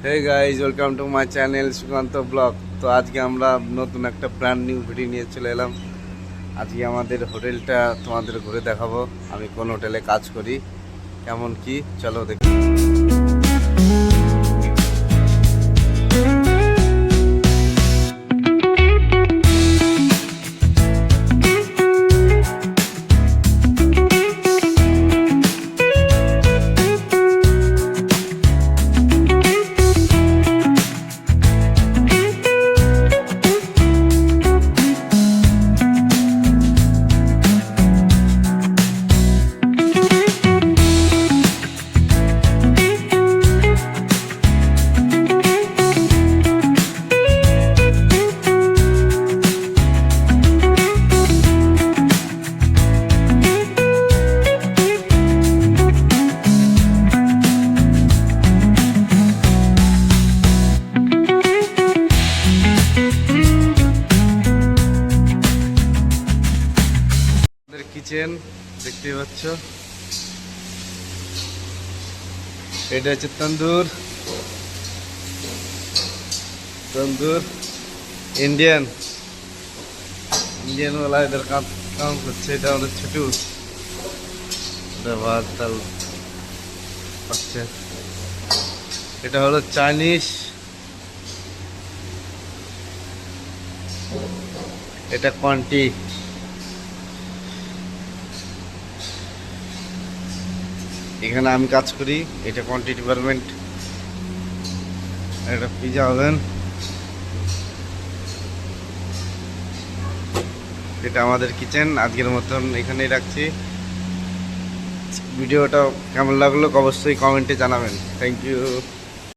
Hey guys, welcome to my channel Sukanta blog. তো আজকে আমরা নতুন একটা ব্র্যান্ড নিউ ভিডিও নিয়ে চলে এলাম। আজকে আমাদের হোটেলটা তোমাদের ঘুরে দেখাবো। আমি কোন হোটেলে কাজ করি, কেমন কি, চলো দেখি। কিচেন দেখতে পাচ্ছ, এটা হচ্ছে তন্দুর ইন্ডিয়ান ওয়ালা এদের কাম করছে। এটা আমাদের ছোটু, ভাত ডাল পাচ্ছে। এটা হলো চাইনিজ, এটা কোয়ান্টি। এখানে আমি কাজ করি, এটা কোয়ান্টি ডিপার্টমেন্ট। এটা পিজা ওভেন, এটা আমাদের কিচেন। আজকের মতন এখানেই রাখছি। ভিডিওটা কেমন লাগলো অবশ্যই কমেন্টে জানাবেন। Thank you.